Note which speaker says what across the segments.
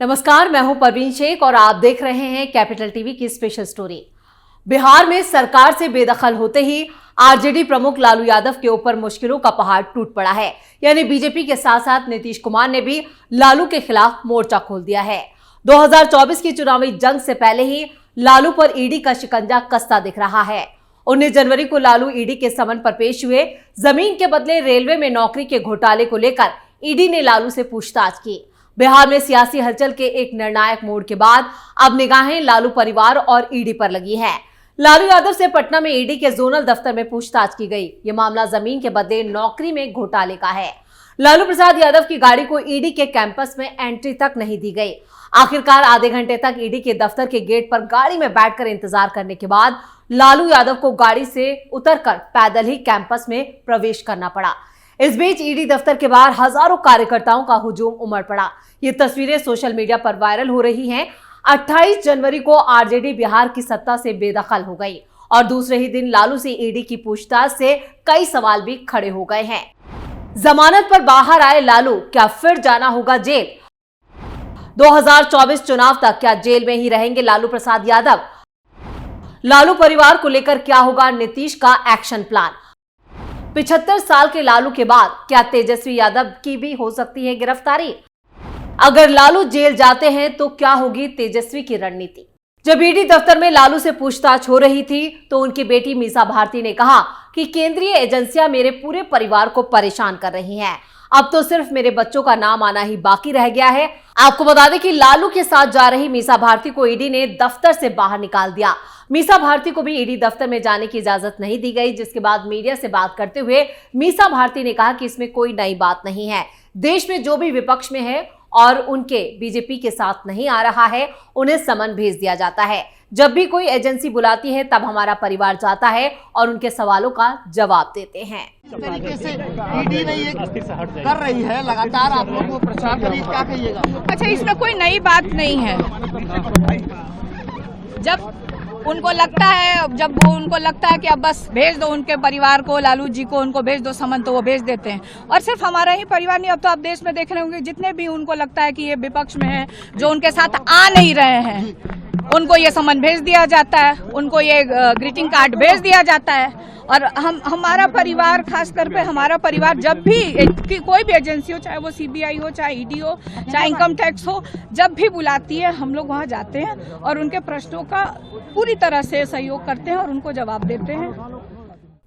Speaker 1: नमस्कार, मैं हूं परवीन शेख और आप देख रहे हैं कैपिटल टीवी की स्पेशल स्टोरी। बिहार में सरकार से बेदखल होते ही आरजेडी प्रमुख लालू यादव के ऊपर मुश्किलों का पहाड़ टूट पड़ा है। यानी बीजेपी के साथ साथ नीतीश कुमार ने भी लालू के खिलाफ मोर्चा खोल दिया है। 2024 की चुनावी जंग से पहले ही लालू पर ईडी का शिकंजा कसता दिख रहा है। 19 जनवरी को लालू ईडी के समन पर पेश हुए। जमीन के बदले रेलवे में नौकरी के घोटाले को लेकर ईडी ने लालू से पूछताछ की। बिहार में सियासी हलचल के एक निर्णायक मोड़ के बाद अब निगाहें लालू परिवार और ईडी पर लगी है। लालू यादव से पटना में ईडी के जोनल दफ्तर में पूछताछ की गई। ये मामला जमीन के बदले नौकरी में घोटाले का है। लालू प्रसाद यादव की गाड़ी को ईडी के कैंपस में एंट्री तक नहीं दी गई। आखिरकार आधे घंटे तक ईडी के दफ्तर के गेट पर गाड़ी में बैठकर इंतजार करने के बाद लालू यादव को गाड़ी से उतरकर पैदल ही कैंपस में प्रवेश करना पड़ा। इस बीच ईडी दफ्तर के बाहर हजारों कार्यकर्ताओं का हुजूम उमड़ पड़ा। ये तस्वीरें सोशल मीडिया पर वायरल हो रही हैं। 28 जनवरी को आरजेडी बिहार की सत्ता से बेदखल हो गई और दूसरे ही दिन लालू से ईडी की पूछताछ से कई सवाल भी खड़े हो गए हैं। जमानत पर बाहर आए लालू, क्या फिर जाना होगा जेल? 2024 चुनाव तक क्या जेल में ही रहेंगे लालू प्रसाद यादव? लालू परिवार को लेकर क्या होगा नीतीश का एक्शन प्लान? 75 साल के लालू के बाद क्या तेजस्वी यादव की भी हो सकती है गिरफ्तारी? अगर लालू जेल जाते हैं तो क्या होगी तेजस्वी की रणनीति? जब ईडी दफ्तर में लालू से पूछताछ हो रही थी तो उनकी बेटी मीसा भारती ने कहा कि केंद्रीय एजेंसियां मेरे पूरे परिवार को परेशान कर रही हैं। अब तो सिर्फ मेरे बच्चों का नाम आना ही बाकी रह गया है। आपको बता दें कि लालू के साथ जा रही मीसा भारती को ईडी ने दफ्तर से बाहर निकाल दिया। मीसा भारती को भी ईडी दफ्तर में जाने की इजाजत नहीं दी गई, जिसके बाद मीडिया से बात करते हुए मीसा भारती ने कहा कि इसमें कोई नई बात नहीं है। देश में जो भी विपक्ष में है और उनके बीजेपी के साथ नहीं आ रहा है, उन्हें समन भेज दिया जाता है। जब भी कोई एजेंसी बुलाती है तब हमारा परिवार जाता है और उनके सवालों का जवाब देते हैं।
Speaker 2: तरीके से ईडी ने ये कर रही है लगातार, आप लोगों को प्रचार करिए, क्या कहिएगा?
Speaker 3: अच्छा, इसमें कोई नई बात नहीं है। जब उनको लगता है कि अब बस भेज दो उनके परिवार को, लालू जी को उनको भेज दो समन, तो वो भेज देते हैं। और सिर्फ हमारा ही परिवार नहीं, अब तो आप देश में देख रहे होंगे जितने भी उनको लगता है कि ये विपक्ष में है, जो उनके साथ आ नहीं रहे हैं, उनको ये समन भेज दिया जाता है, उनको ये ग्रीटिंग कार्ड भेज दिया जाता है। और हमारा परिवार, खासकर पे हमारा परिवार, जब भी कोई भी एजेंसी हो, चाहे वो सीबीआई हो, चाहे ईडी हो, चाहे इनकम टैक्स हो, जब भी बुलाती है हम लोग वहाँ जाते हैं और उनके प्रश्नों का पूरी तरह से सहयोग करते हैं और उनको जवाब देते हैं।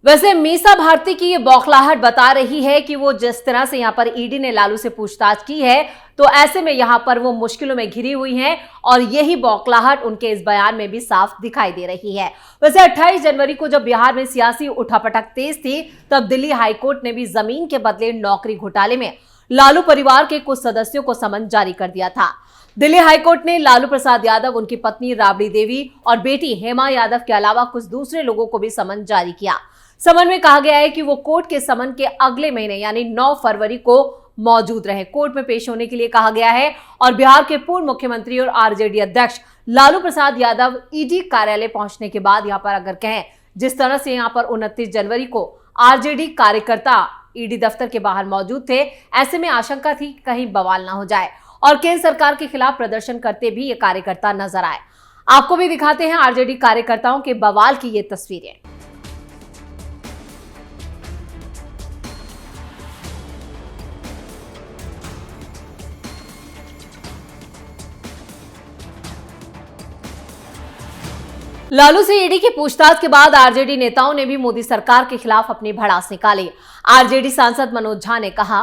Speaker 1: वैसे मीसा भारती की ये बौखलाहट बता रही है कि वो जिस तरह से यहाँ पर ईडी ने लालू से पूछताछ की है, तो ऐसे में यहाँ पर वो मुश्किलों में घिरी हुई हैं और यही बौखलाहट उनके इस बयान में भी साफ दिखाई दे रही है। वैसे 28 जनवरी को जब बिहार में सियासी उठापटक तेज थी, तब दिल्ली हाईकोर्ट ने भी जमीन के बदले नौकरी घोटाले में लालू परिवार के कुछ सदस्यों को समन जारी कर दिया था। दिल्ली हाईकोर्ट ने लालू प्रसाद यादव, उनकी पत्नी राबड़ी देवी और बेटी हेमा यादव के अलावा कुछ दूसरे लोगों को भी समन जारी किया। समन में कहा गया है कि वो कोर्ट के समन के अगले महीने यानी 9 फरवरी को मौजूद रहे। कोर्ट में पेश होने के लिए कहा गया है और बिहार के पूर्व मुख्यमंत्री और आरजेडी अध्यक्ष लालू प्रसाद यादव ईडी कार्यालय पहुंचने के बाद यहाँ पर अगर कहें, जिस तरह से यहाँ पर 29 जनवरी को आरजेडी कार्यकर्ता ईडी दफ्तर के बाहर मौजूद थे, ऐसे में आशंका थी कहीं बवाल ना हो जाए और केंद्र सरकार के खिलाफ प्रदर्शन करते भी ये कार्यकर्ता नजर आए। आपको भी दिखाते हैं आरजेडी कार्यकर्ताओं के बवाल की ये तस्वीरें। लालू से ईडी की पूछताछ के बाद आरजेडी नेताओं ने भी मोदी सरकार के खिलाफ अपनी भड़ास निकाली। आरजेडी सांसद मनोज झा ने कहा,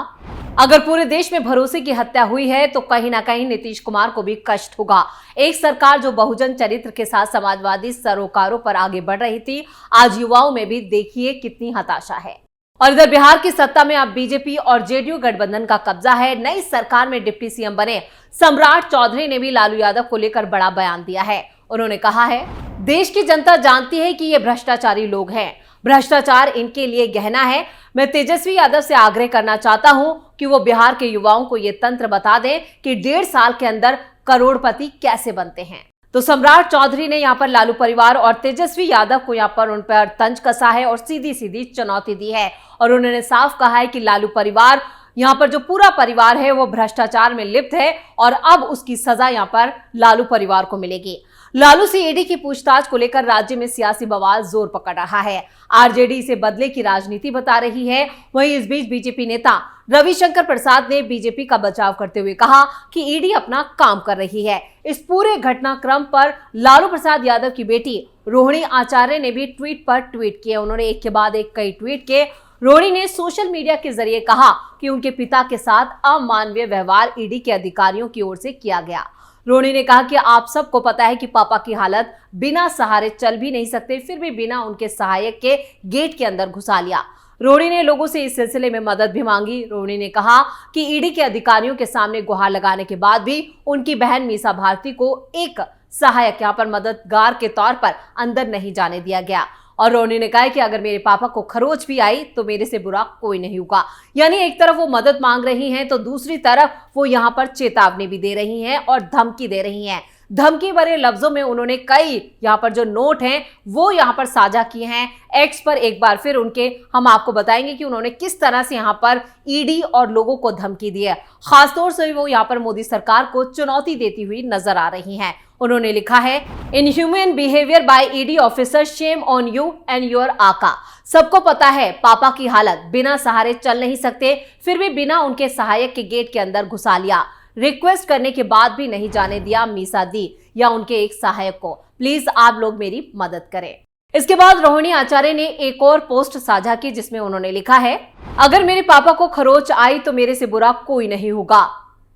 Speaker 1: अगर पूरे देश में भरोसे की हत्या हुई है तो कहीं ना कहीं नीतीश कुमार को भी कष्ट होगा। एक सरकार जो बहुजन चरित्र के साथ समाजवादी सरोकारों पर आगे बढ़ रही थी, आज युवाओं में भी देखिए कितनी हताशा है। और इधर बिहार की सत्ता में अब बीजेपी और जेडीयू गठबंधन का कब्जा है। नई सरकार में डिप्टी सीएम बने सम्राट चौधरी ने भी लालू यादव को लेकर बड़ा बयान दिया है। उन्होंने कहा है, देश की जनता जानती है कि ये भ्रष्टाचारी लोग हैं, भ्रष्टाचार इनके लिए गहना है। मैं तेजस्वी यादव से आग्रह करना चाहता हूं कि वो बिहार के युवाओं को ये तंत्र बता दें कि 1.5 साल के अंदर करोड़पति कैसे बनते हैं। तो सम्राट चौधरी ने यहाँ पर लालू परिवार और तेजस्वी यादव को यहाँ पर उन पर तंज कसा है और सीधी सीधी चुनौती दी है और उन्होंने साफ कहा है कि लालू परिवार यहाँ पर जो पूरा परिवार है वो भ्रष्टाचार में लिप्त है और अब उसकी सजा यहाँ पर लालू परिवार को मिलेगी। लालू से ईडी की पूछताछ को लेकर राज्य में सियासी बवाल जोर पकड़ रहा है। आरजेडी इसे बदले की राजनीति बता रही है। वहीं इस बीच बीजेपी नेता रविशंकर प्रसाद ने बीजेपी का बचाव करते हुए कहा कि ईडी अपना काम कर रही है। इस पूरे घटनाक्रम पर लालू प्रसाद यादव की बेटी रोहिणी आचार्य ने भी ट्वीट पर ट्वीट किए। उन्होंने एक के बाद एक कई ट्वीट किए। रोहिणी ने सोशल मीडिया के जरिए कहा कि उनके पिता के साथ अमानवीय व्यवहार ईडी के अधिकारियों की ओर से किया गया। रोहिणी ने कहा कि आप सबको पता है कि पापा की हालत बिना सहारे चल भी नहीं सकते, फिर भी बिना उनके सहायक के गेट के अंदर घुसा लिया। रोहिणी ने लोगों से इस सिलसिले में मदद भी मांगी। रोहिणी ने कहा कि ईडी के अधिकारियों के सामने गुहार लगाने के बाद भी उनकी बहन मीसा भारती को एक सहायक यहाँ पर मददगार के तौर पर अंदर नहीं जाने दिया गया। और रोहिणी ने कहा कि अगर मेरे पापा को खरोच भी आई तो मेरे से बुरा कोई नहीं होगा। यानी एक तरफ वो मदद मांग रही हैं तो दूसरी तरफ वो यहाँ पर चेतावनी भी दे रही हैं और धमकी दे रही हैं। धमकी भरे लफ्जों में उन्होंने कई यहाँ पर जो नोट हैं वो यहाँ पर साझा किए हैं एक्स पर। एक बार फिर उनके हम आपको बताएंगे कि उन्होंने किस तरह से यहाँ पर ईडी और लोगों को धमकी दी है। खासतौर से वो यहाँ पर मोदी सरकार को चुनौती देती हुई नजर आ रही हैं। उन्होंने लिखा है, inhuman behaviour by ED officer, shame on you and your आका। सबको पता है पापा की हालत बिना सहारे चल नहीं सकते, फिर भी बिना उनके सहायक के गेट के अंदर घुसा लिया। रिक्वेस्ट करने के बाद भी नहीं जाने दिया मीसा दी या उनके एक सहायक को। प्लीज आप लोग मेरी मदद करें। इसके बाद रोहिणी आचार्य ने एक और पोस्ट साझा की जिसमें उन्होंने लिखा है, अगर मेरे पापा को खरोच आई तो मेरे से बुरा कोई नहीं होगा,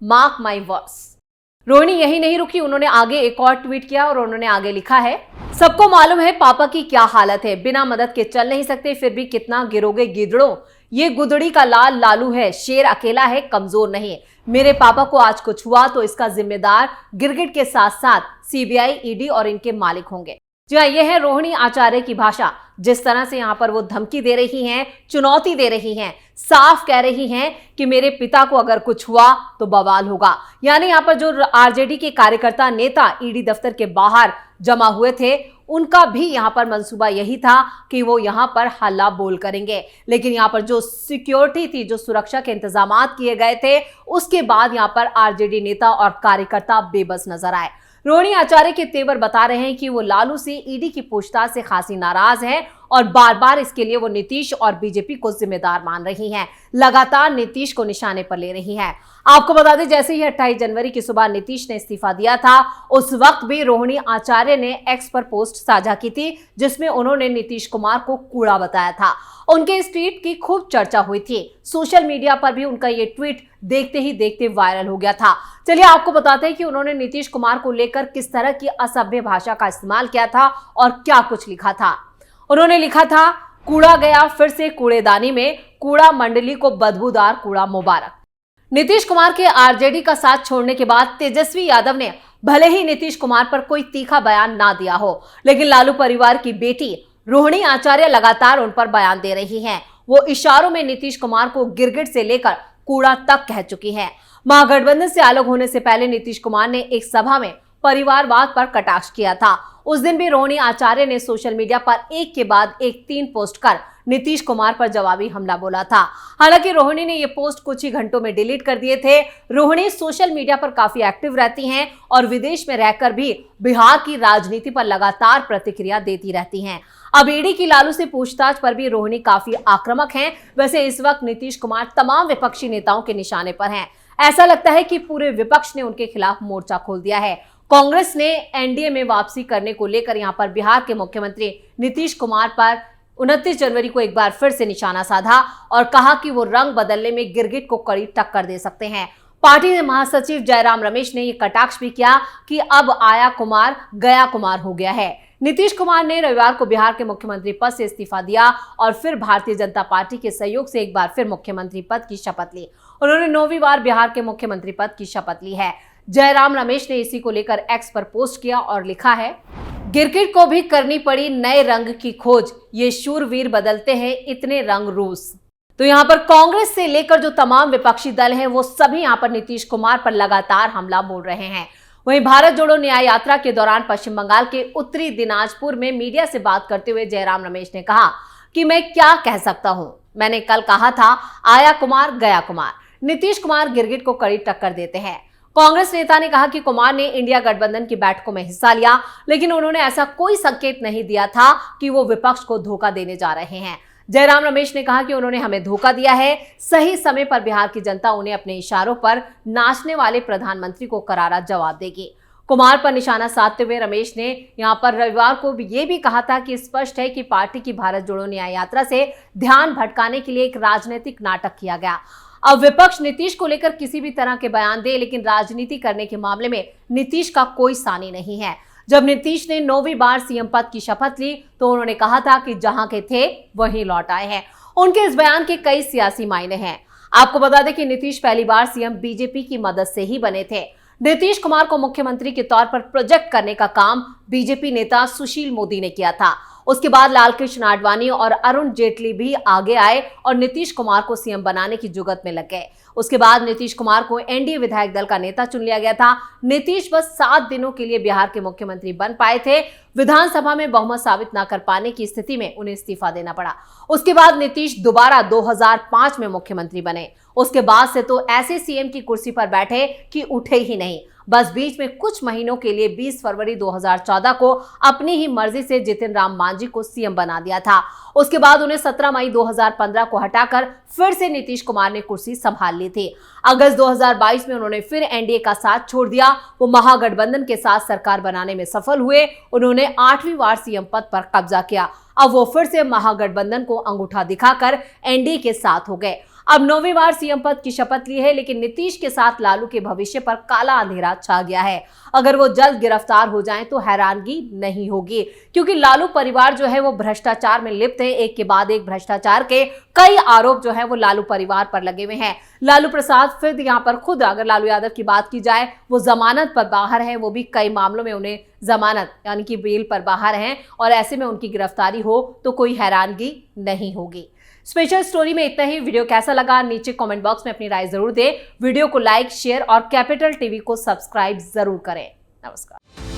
Speaker 1: मार्क माई वर्ड्स। रोहिणी यही नहीं रुकी, उन्होंने आगे एक और ट्वीट किया और उन्होंने आगे लिखा है, सबको मालूम है पापा की क्या हालत है, बिना मदद के चल नहीं सकते, फिर भी कितना गिरोगे गिदड़ों। ये गुदड़ी का लाल लालू है, शेर अकेला है, कमजोर नहीं। मेरे पापा को आज कुछ हुआ तो इसका जिम्मेदार गिरगिट के साथ साथ सीबीआई, ईडी और इनके मालिक होंगे। जी हाँ, यह है रोहिणी आचार्य की भाषा। जिस तरह से यहाँ पर वो धमकी दे रही हैं, चुनौती दे रही हैं, साफ कह रही हैं कि मेरे पिता को अगर कुछ हुआ तो बवाल होगा। यानी यहाँ पर जो आरजेडी के कार्यकर्ता नेता ईडी दफ्तर के बाहर जमा हुए थे, उनका भी यहाँ पर मंसूबा यही था कि वो यहाँ पर हल्ला बोल करेंगे। लेकिन यहाँ पर जो सिक्योरिटी थी, जो सुरक्षा के इंतजामात किए गए थे, उसके बाद यहाँ पर आरजेडी नेता और कार्यकर्ता बेबस नजर आए। रोहिणी आचार्य के तेवर बता रहे हैं कि वो लालू से ईडी की पूछताछ से खासी नाराज हैं और बार बार इसके लिए वो नीतीश और बीजेपी को जिम्मेदार मान रही हैं। लगातार नीतीश को निशाने पर ले रही हैं। आपको बता दें, जैसे ही 28 जनवरी की सुबह नीतीश ने इस्तीफा दिया था, उस वक्त भी रोहिणी आचार्य ने एक्स पर पोस्ट साझा की थी जिसमें उन्होंने नीतीश कुमार को कूड़ा बताया था। उनके इस ट्वीट की खूब चर्चा हुई थी। सोशल मीडिया पर भी उनका ये ट्वीट देखते ही देखते वायरल हो गया था। चलिए आपको बताते हैं कि उन्होंने नीतीश कुमार को लेकर किस तरह की असभ्य भाषा का इस्तेमाल किया था और क्या कुछ लिखा था। उन्होंने लिखा था, कूड़ा गया फिर से कूड़ेदानी में, कूड़ा मंडली को बदबूदार कूड़ा मुबारक। नीतीश कुमार के आरजेडी का साथ छोड़ने के बाद तेजस्वी यादव ने भले ही नीतीश कुमार पर कोई तीखा बयान ना दिया हो, लेकिन लालू परिवार की बेटी रोहिणी आचार्य लगातार उन पर बयान दे रही हैं। वो इशारों में नीतीश कुमार को गिरगिट से लेकर कूड़ा तक कह चुकी हैं। महागठबंधन से अलग होने से पहले नीतीश कुमार ने एक सभा में परिवारवाद पर कटाक्ष किया था। उस दिन भी रोहिणी आचार्य ने सोशल मीडिया पर एक के बाद एक 3 पोस्ट कर नीतीश कुमार पर जवाबी हमला बोला था। हालांकि रोहिणी ने ये पोस्ट कुछ ही घंटों में डिलीट कर दिए थे। रोहिणी सोशल मीडिया पर काफी एक्टिव रहती हैं और विदेश में रहकर भी बिहार की राजनीति पर लगातार प्रतिक्रिया देती रहती हैं। अब ईडी की लालू से पूछताछ पर भी रोहिणी काफी आक्रामक हैं। वैसे इस वक्त नीतीश कुमार तमाम विपक्षी नेताओं के निशाने पर हैं। ऐसा लगता है कि पूरे विपक्ष ने उनके खिलाफ मोर्चा खोल दिया है। कांग्रेस ने एनडीए में वापसी करने को लेकर यहां पर बिहार के मुख्यमंत्री नीतीश कुमार पर 29 जनवरी को एक बार फिर से निशाना साधा और कहा कि वो रंग बदलने में गिरगिट को कड़ी टक्कर दे सकते हैं। पार्टी के महासचिव जयराम रमेश ने ये कटाक्ष भी किया कि अब आया कुमार गया कुमार हो गया है। नीतीश कुमार ने रविवार को बिहार के मुख्यमंत्री पद से इस्तीफा दिया और फिर भारतीय जनता पार्टी के सहयोग से एक बार फिर मुख्यमंत्री पद की शपथ ली। उन्होंने 9वीं बार बिहार के मुख्यमंत्री पद की शपथ ली है। जयराम रमेश ने इसी को लेकर एक्स पर पोस्ट किया और लिखा है, गिरगिट को भी करनी पड़ी नए रंग की खोज, ये शूरवीर बदलते हैं इतने रंग रूस। तो यहाँ पर कांग्रेस से लेकर जो तमाम विपक्षी दल हैं वो सभी यहाँ पर नीतीश कुमार पर लगातार हमला बोल रहे हैं। वहीं भारत जोड़ो न्याय यात्रा के दौरान पश्चिम बंगाल के उत्तरी दिनाजपुर में मीडिया से बात करते हुए जयराम रमेश ने कहा कि मैं क्या कह सकता हूं, मैंने कल कहा था आया कुमार गया कुमार। नीतीश कुमार गिरगिट को कड़ी टक्कर देते हैं। कांग्रेस नेता ने कहा कि कुमार ने इंडिया गठबंधन की बैठकों में हिस्सा लिया, लेकिन उन्होंने ऐसा कोई संकेत नहीं दिया था कि वो विपक्ष को धोखा देने जा रहे हैं। जयराम रमेश ने कहा कि उन्होंने हमें धोखा दिया है। सही समय पर बिहार की जनता उन्हें अपने इशारों पर नाचने वाले प्रधानमंत्री को करारा जवाब देगी। कुमार पर निशाना साधते हुए रमेश ने यहां पर रविवार को यह भी कहा था कि स्पष्ट है कि पार्टी की भारत जोड़ो न्याय यात्रा से ध्यान भटकाने के लिए एक राजनीतिक नाटक किया गया। अब विपक्ष नीतीश को लेकर किसी भी तरह के बयान दे, लेकिन राजनीति करने के मामले में नीतीश का कोई सानी नहीं है। जब नीतीश ने 9वीं बार सीएम पद की शपथ ली तो उन्होंने कहा था कि जहां के थे वहीं लौट आए हैं। उनके इस बयान के कई सियासी मायने हैं। आपको बता दें कि नीतीश पहली बार सीएम बीजेपी की मदद से ही बने थे। नीतीश कुमार को मुख्यमंत्री के तौर पर प्रोजेक्ट करने का काम बीजेपी नेता सुशील मोदी ने किया था। उसके बाद लालकृष्ण आडवाणी और अरुण जेटली भी आगे आए और नीतीश कुमार को सीएम बनाने की जुगत में लग गए। उसके बाद नीतीश कुमार को एनडीए विधायक दल का नेता चुन लिया गया था। नीतीश बस 7 दिनों के लिए बिहार के मुख्यमंत्री बन पाए थे। विधानसभा में बहुमत साबित न कर पाने की स्थिति में उन्हें इस्तीफा देना पड़ा। उसके बाद नीतीश दोबारा 2005 में मुख्यमंत्री बने। उसके बाद से तो ऐसे सीएम की कुर्सी पर बैठे कि उठे ही नहीं। बस बीच में कुछ महीनों के लिए 20 फरवरी 2014 को अपनी ही मर्जी से जितिन राम मांझी को सीएम बना दिया था। उसके बाद उन्हें 17 मई 2015 को हटाकर फिर से नीतीश कुमार ने कुर्सी संभाल ली थी। अगस्त 2022 में उन्होंने फिर एनडीए का साथ छोड़ दिया। वो महागठबंधन के साथ सरकार बनाने में सफल हुए। उन्होंने 8वीं बार सीएम पद पर कब्जा किया। अब वो फिर से महागठबंधन को अंगूठा दिखाकर एनडीए के साथ हो गए। अब 9वीं बार सीएम पद की शपथ ली है, लेकिन नीतीश के साथ लालू के भविष्य पर काला अंधेरा छा गया है। अगर वो जल्द गिरफ्तार हो जाएं तो हैरानगी नहीं होगी, क्योंकि लालू परिवार जो है वो भ्रष्टाचार में लिप्त है। एक के बाद एक भ्रष्टाचार के कई आरोप जो है वो लालू परिवार पर लगे हुए हैं। लालू प्रसाद फिर यहाँ पर खुद अगर लालू यादव की बात की जाए, वो जमानत पर बाहर है। वो भी कई मामलों में उन्हें जमानत यानी कि बेल पर बाहर हैं, और ऐसे में उनकी गिरफ्तारी हो तो कोई हैरानगी नहीं होगी। स्पेशल स्टोरी में इतना ही। वीडियो कैसा लगा नीचे कमेंट बॉक्स में अपनी राय जरूर दें। वीडियो को लाइक, शेयर और कैपिटल टीवी को सब्सक्राइब जरूर करें। नमस्कार।